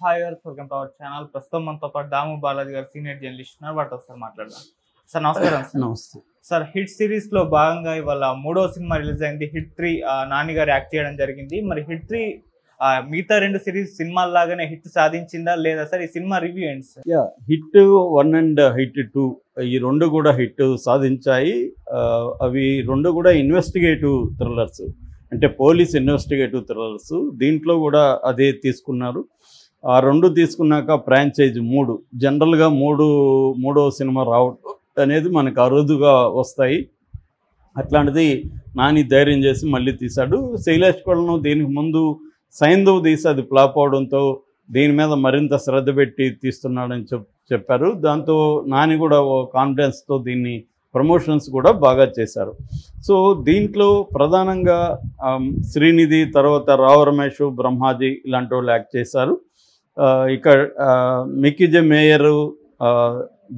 Hi గారు, welcome to our channel. ప్రస్తుతం మనతో పాటు దాము బాలాజీ గారు సీనియర్ జర్నలిస్ట్ ఉన్నారు. వాటితో ఒకసారి మాట్లాడదాం. సార్ నమస్కారం. సార్ నమస్తే సార్ హిట్ సిరీస్ లో భాగంగా ఇవాళ 3వ సినిమా రిలీజ్ అయింది. హిట్ 3 నాని గారు యాక్ట్ చేయడం జరిగింది. మరి హిట్ 3 మిగతా 2 సిరీస్ సినిమాల లాగానే హిట్ సాధించిందా లేదా సార్? ఈ సినిమా రివ్యూ ఏంటి సార్? హిట్ 1 అండ్ హిట్ 2 ఈ రెండు కూడా హిట్ సాధించాయి. అవి రెండు కూడా ఇన్వెస్టిగేటివ్ థ్రిల్లర్స్, అంటే పోలీస్ ఇన్వెస్టిగేటివ్ థ్రిల్లర్స్. దీంట్లో కూడా అదే తీసుకున్నారు. ఆ రెండు తీసుకున్నాక ఫ్రాంచైజ్ 3 జనరల్గా మూడో సినిమా రావడం అనేది మనకు అరుదుగా వస్తాయి. అట్లాంటిది నాని ధైర్యం చేసి మళ్ళీ తీశాడు. శైలేష్ కొలను దీనికి ముందు సైంధవ్ తీసి అది ఫ్లాప్ అవడంతో దీని మీద మరింత శ్రద్ధ పెట్టి తీస్తున్నాడని చెప్పారు. దాంతో నాని కూడా కాన్ఫిడెన్స్తో దీన్ని ప్రమోషన్స్ కూడా బాగా చేశారు. సో దీంట్లో ప్రధానంగా శ్రీనిధి, తర్వాత రావు రమేష్, బ్రహ్మాజీ ఇలాంటి వాళ్ళు యాక్ట్ చేశారు. ఇక మిక్కీ మేయర్,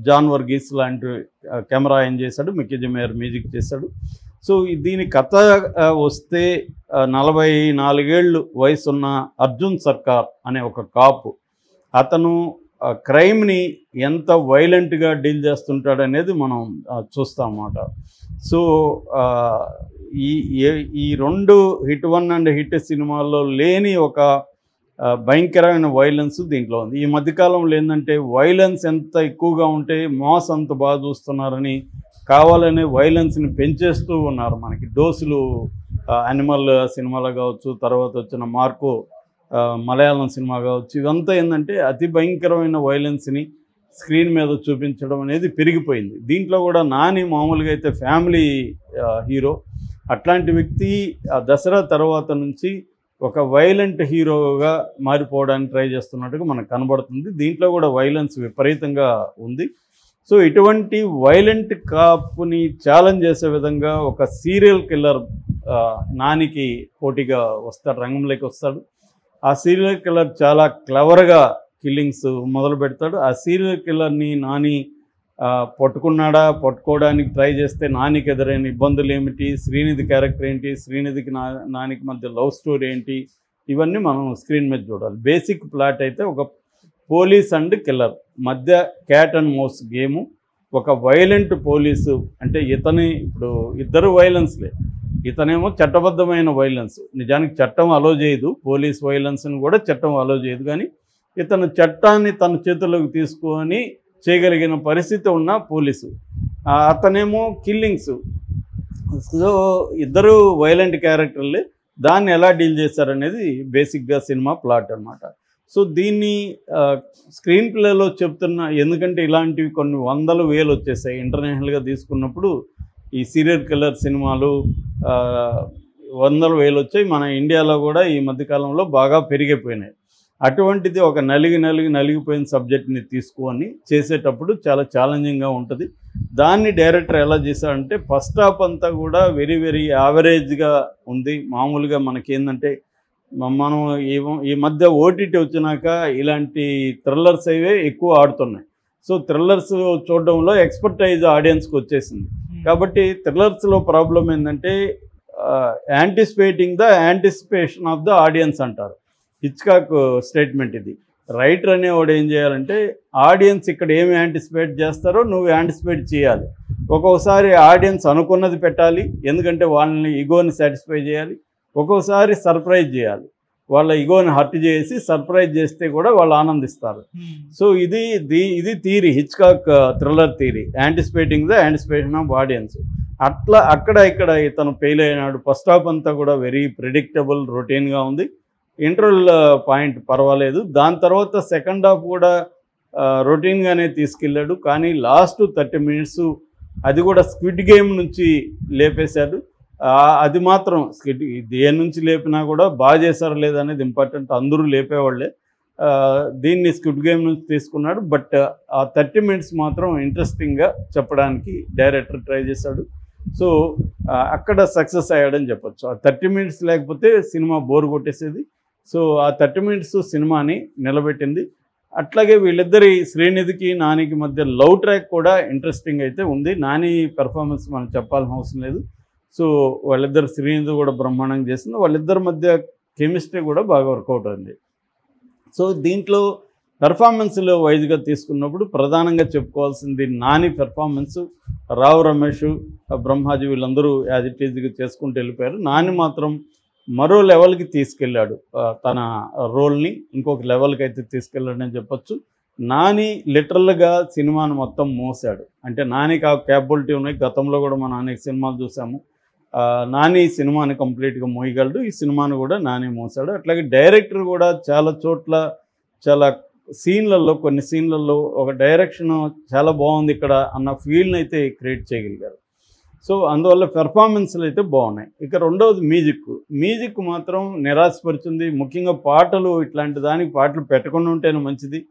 జాన్ వర్గీస్ లాంటి కెమెరా ఆయన చేశాడు. మిక్కీ మేయర్ మ్యూజిక్ చేశాడు. సో దీని కథ వస్తే 44 ఏళ్ళు వయసున్న అర్జున్ సర్కార్ అనే ఒక కాపు, అతను క్రైమ్ని ఎంత వైలెంట్గా డీల్ చేస్తుంటాడనేది మనం చూస్తాం అన్నమాట. సో ఈ రెండు హిట్ 1 అండ్ హిట్ సినిమాల్లో లేని ఒక భయంకరమైన వైలెన్స్ దీంట్లో ఉంది. ఈ మధ్యకాలంలో ఏంటంటే వైలెన్స్ ఎంత ఎక్కువగా ఉంటే మాస్ అంత బాగా చూస్తున్నారని కావాలనే వైలెన్స్ని పెంచేస్తూ ఉన్నారు. మనకి డోసులు యానిమల్ సినిమాలో కావచ్చు, తర్వాత వచ్చిన మార్కో మలయాళం సినిమా కావచ్చు, ఇదంతా ఏంటంటే అతి భయంకరమైన వైలెన్స్ని స్క్రీన్ మీద చూపించడం అనేది పెరిగిపోయింది. దీంట్లో కూడా నాని మామూలుగా అయితే ఫ్యామిలీ హీరో, అట్లాంటి వ్యక్తి దసరా తర్వాత నుంచి ఒక వైలెంట్ హీరోగా మారిపోవడానికి ట్రై చేస్తున్నట్టుగా మనకు కనబడుతుంది. దీంట్లో కూడా వైలెన్స్ విపరీతంగా ఉంది. సో ఇటువంటి వైలెంట్ కాపుని ఛాలెంజ్ చేసే విధంగా ఒక సీరియల్ కిల్లర్ నానికి పోటీగా వస్తాడు, రంగంలోకి వస్తాడు. ఆ సీరియల్ కిల్లర్ చాలా క్లవర్గా కిల్లింగ్స్ మొదలు పెడతాడు. ఆ సీరియల్ కిల్లర్ని నాని పట్టుకున్నాడా, పట్టుకోవడానికి ట్రై చేస్తే నానికి ఎదురైన ఇబ్బందులు ఏమిటి, శ్రీనిధి క్యారెక్టర్ ఏంటి, శ్రీనిధికి నానికి మధ్య లవ్ స్టోరీ ఏంటి, ఇవన్నీ మనం స్క్రీన్ మీద చూడాలి. బేసిక్ ప్లాట్ అయితే ఒక పోలీస్ అండ్ కిల్లర్ మధ్య క్యాట్ అండ్ మౌస్ గేము. ఒక వైలెంట్ పోలీసు అంటే ఇప్పుడు ఇద్దరు వైలెన్స్లే. ఇతనేమో చట్టబద్ధమైన వైలెన్స్, నిజానికి చట్టం అలో చేయదు, పోలీస్ వైలెన్స్ని కూడా చట్టం అలో చేయదు. కానీ ఇతను చట్టాన్ని తన చేతుల్లోకి తీసుకొని చేయగలిగిన పరిస్థితి ఉన్న పోలీసు. అతనేమో కిల్లింగ్స్. సో ఇద్దరు వైలెంట్ క్యారెక్టర్లే. దాన్ని ఎలా డీల్ చేశారనేది బేసిక్గా సినిమా ప్లాట్ అన్నమాట. సో దీన్ని స్క్రీన్ ప్లేలో చెప్తున్న, ఎందుకంటే ఇలాంటివి కొన్ని 100,000 వచ్చేసాయి ఇంటర్నేషనల్గా తీసుకున్నప్పుడు. ఈ సీరియల్ కిల్లర్ సినిమాలు 100,000 వచ్చాయి. మన ఇండియాలో కూడా ఈ మధ్యకాలంలో బాగా పెరిగిపోయినాయి. అటువంటిది ఒక నలిగిపోయిన సబ్జెక్ట్ని తీసుకొని చేసేటప్పుడు చాలా ఛాలెంజింగ్గా ఉంటుంది. దాన్ని డైరెక్టర్ ఎలా చేశాడంటే ఫస్ట్ హాఫ్ అంతా కూడా వెరీ వెరీ యావరేజ్గా ఉంది. మామూలుగా మనకేందంటే మనం ఈ మధ్య ఓటీటీ వచ్చినాక ఇలాంటి థ్రిల్లర్స్ అవే ఎక్కువ ఆడుతున్నాయి. సో థ్రిల్లర్స్ చూడడంలో ఎక్స్పర్టైజ్ ఆడియన్స్కి వచ్చేసింది. కాబట్టి థ్రిల్లర్స్లో ప్రాబ్లం ఏంటంటే యాంటిసిపేషన్ ఆఫ్ ద ఆడియన్స్ అంటారు. హిచ్కాక్ స్టేట్మెంట్ ఇది. రైటర్ అనేవాడు ఏం చేయాలంటే ఆడియన్స్ ఇక్కడ ఏమి యాంటిసిపేట్ చేస్తారో నువ్వు యాంటిసిపేట్ చేయాలి. ఒక్కొక్కసారి ఆడియన్స్ అనుకున్నది పెట్టాలి, ఎందుకంటే వాళ్ళని ఇగోని సాటిస్ఫై చేయాలి. ఒక్కోసారి సర్ప్రైజ్ చేయాలి, వాళ్ళ ఇగోని హర్ట్ చేసి సర్ప్రైజ్ చేస్తే కూడా వాళ్ళు ఆనందిస్తారు. సో ఇది theory, Hitchcock thriller theory, anticipating the anticipation of audience. అట్లా ఇక్కడ ఇతను ఫెయిల్ అయినాడు. ఫస్ట్ హాఫ్ అంతా కూడా వెరీ ప్రిడిక్టబుల్, రొటీన్గా ఉంది. ఇంటర్వల్ పాయింట్ పర్వాలేదు. దాని తర్వాత సెకండ్ హాఫ్ కూడా రొటీన్గానే తీసుకెళ్ళాడు. కానీ లాస్ట్ 30 మినిట్స్ అది కూడా స్క్విడ్ గేమ్ నుంచి లేపేశాడు. అది మాత్రం దేని నుంచి లేపినా కూడా బాగా చేశారు లేదనేది ఇంపార్టెంట్, అందరూ లేపేవాళ్ళే. దీన్ని స్క్విడ్ గేమ్ నుంచి తీసుకున్నాడు. బట్ ఆ 30 మినిట్స్ మాత్రం ఇంట్రెస్టింగ్గా చెప్పడానికి డైరెక్టర్ ట్రై చేశాడు. సో అక్కడ సక్సెస్ అయ్యాడని చెప్పొచ్చు. ఆ 30 మినిట్స్ లేకపోతే సినిమా బోర్ కొట్టేసేది. సో ఆ 30 మినిట్స్ సినిమాని నిలబెట్టింది. అట్లాగే వీళ్ళిద్దరి శ్రీనిధికి నానికి మధ్య లవ్ ట్రాక్ కూడా ఇంట్రెస్టింగ్ అయితే ఉంది. నాని పెర్ఫార్మెన్స్ మనం చెప్పాల్సిన అవసరం లేదు. సో వాళ్ళిద్దరు శ్రీనిధి కూడా బ్రహ్మాండంగా చేసింది. వాళ్ళిద్దరి మధ్య కెమిస్ట్రీ కూడా బాగా వర్కౌట్ అయింది. సో దీంట్లో పెర్ఫార్మెన్స్లో వైజ్గా తీసుకున్నప్పుడు ప్రధానంగా చెప్పుకోవాల్సింది నాని పెర్ఫార్మెన్స్. రావు రమేష్, బ్రహ్మాజీ వీళ్ళందరూ యాజ్ ఇట్ ఈజ్గా చేసుకుంటూ వెళ్ళిపోయారు. నాని మాత్రం మరో లెవెల్కి తీసుకెళ్ళాడు, తన రోల్ని ఇంకొక లెవెల్కి అయితే తీసుకెళ్ళాడని చెప్పొచ్చు. నాని లిటరల్గా సినిమాను మొత్తం మోసాడు. అంటే నానికి ఆ క్యాపబిలిటీ ఉన్నాయి. గతంలో కూడా మనం అనేక సినిమాలు చూసాము. నాని ఈ సినిమాని కంప్లీట్గా మోయగలడు. ఈ సినిమాను కూడా నాని మోసాడు. అట్లాగే డైరెక్టర్ కూడా చాలా చోట్ల చాలా సీన్లలో, కొన్ని సీన్లలో ఒక డైరెక్షన్ చాలా బాగుంది ఇక్కడ అన్న ఫీల్ని అయితే క్రియేట్ చేయగలిగారు. సో అందువల్ల పెర్ఫార్మెన్స్లు అయితే బాగున్నాయి. ఇక రెండవది మ్యూజిక్ మాత్రం నిరాశపరిచింది. ముఖ్యంగా పాటలు, ఇట్లాంటి దానికి పాటలు పెట్టకుండా ఉంటేనే మంచిది.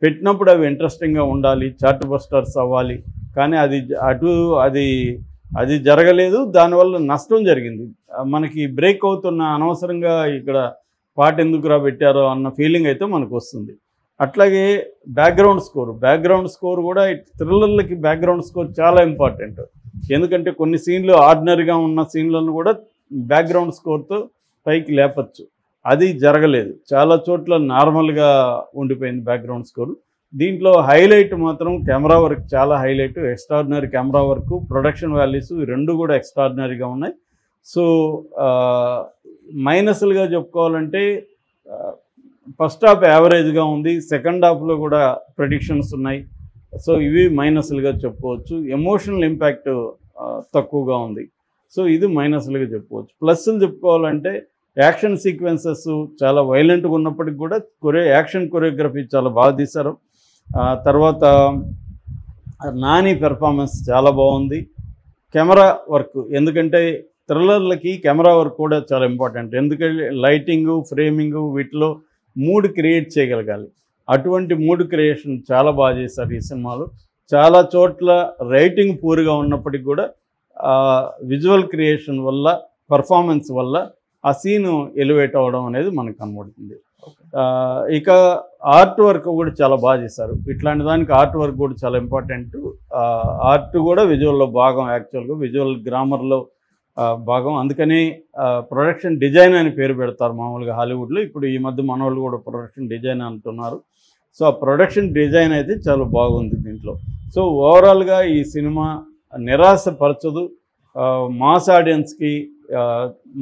పెట్టినప్పుడు అవి ఇంట్రెస్టింగ్గా ఉండాలి, చార్ట్ బస్టర్స్ అవ్వాలి. కానీ అది జరగలేదు. దానివల్ల నష్టం జరిగింది. మనకి బ్రేక్ అవుతున్న అనవసరంగా ఇక్కడ పాట ఎందుకురా పెట్టారో అన్న ఫీలింగ్ అయితే మనకు వస్తుంది. అట్లాగే బ్యాక్గ్రౌండ్ స్కోర్ కూడా థ్రిల్లర్లకి బ్యాక్గ్రౌండ్ స్కోర్ చాలా ఇంపార్టెంట్. ఎందుకంటే కొన్ని సీన్లు ఆర్డినరీగా ఉన్న సీన్లను కూడా బ్యాక్గ్రౌండ్ స్కోర్తో పైకి లేపచ్చు. అది జరగలేదు. చాలా చోట్ల నార్మల్గా ఉండిపోయింది బ్యాక్గ్రౌండ్ స్కోరు. దీంట్లో హైలైట్ మాత్రం కెమెరా వర్క్ చాలా highlight. Extraordinary camera work, production values ఈ రెండు కూడా ఎక్స్ట్రాడినరీగా ఉన్నాయి. సో మైనస్లుగా చెప్పుకోవాలంటే ఫస్ట్ హాఫ్ యావరేజ్గా ఉంది. సెకండ్ హాఫ్లో కూడా ప్రెడిక్షన్స్ ఉన్నాయి. సో ఇవి మైనస్లుగా చెప్పుకోవచ్చు. ఎమోషనల్ ఇంపాక్ట్ తక్కువగా ఉంది. సో ఇది మైనస్లుగా చెప్పుకోవచ్చు. ప్లస్లు చెప్పుకోవాలంటే యాక్షన్ సీక్వెన్సెస్ చాలా వైలెంట్గా ఉన్నప్పటికి కూడా యాక్షన్ కొరియోగ్రఫీ చాలా బాగా తీశారు. తర్వాత నాని పెర్ఫార్మెన్స్ చాలా బాగుంది. కెమెరా వర్క్, ఎందుకంటే థ్రిల్లర్లకి కెమెరా వర్క్ కూడా చాలా ఇంపార్టెంట్. ఎందుకంటే లైటింగు, ఫ్రేమింగు వీటిలో మూడ్ క్రియేట్ చేయగలగాలి. అటువంటి మూడ్ క్రియేషన్ చాలా బాగా చేశారు ఈ సినిమాలో. చాలా చోట్ల రైటింగ్ పూర్గా ఉన్నప్పటికీ కూడా విజువల్ క్రియేషన్ వల్ల, పర్ఫార్మెన్స్ వల్ల ఆ సీను ఎలివేట్ అవ్వడం అనేది మనకు కనబడుతుంది. ఇక ఆర్ట్ వర్క్ కూడా చాలా బాగా చేశారు. ఇట్లాంటి దానికి ఆర్ట్ వర్క్ కూడా చాలా ఇంపార్టెంట్. ఆర్ట్ కూడా విజువల్లో భాగం, యాక్చువల్గా విజువల్ గ్రామర్లో భాగం. అందుకని ప్రొడక్షన్ డిజైన్ అని పేరు పెడతారు మామూలుగా హాలీవుడ్లో. ఇప్పుడు ఈ మధ్య మనోళ్ళు కూడా ప్రొడక్షన్ డిజైన్ అంటున్నారు. సో ఆ ప్రొడక్షన్ డిజైన్ అయితే చాలా బాగుంది దీంట్లో. సో ఓవరాల్గా ఈ సినిమా నిరాశపరచదు. మాస్ ఆడియన్స్కి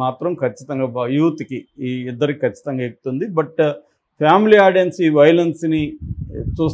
మాత్రం ఖచ్చితంగా, యూత్కి, ఈ ఇద్దరికి ఖచ్చితంగా ఎక్కుతుంది. బట్ ఫ్యామిలీ ఆడియన్స్ ఈ వైలెన్స్ని చూస్తారు.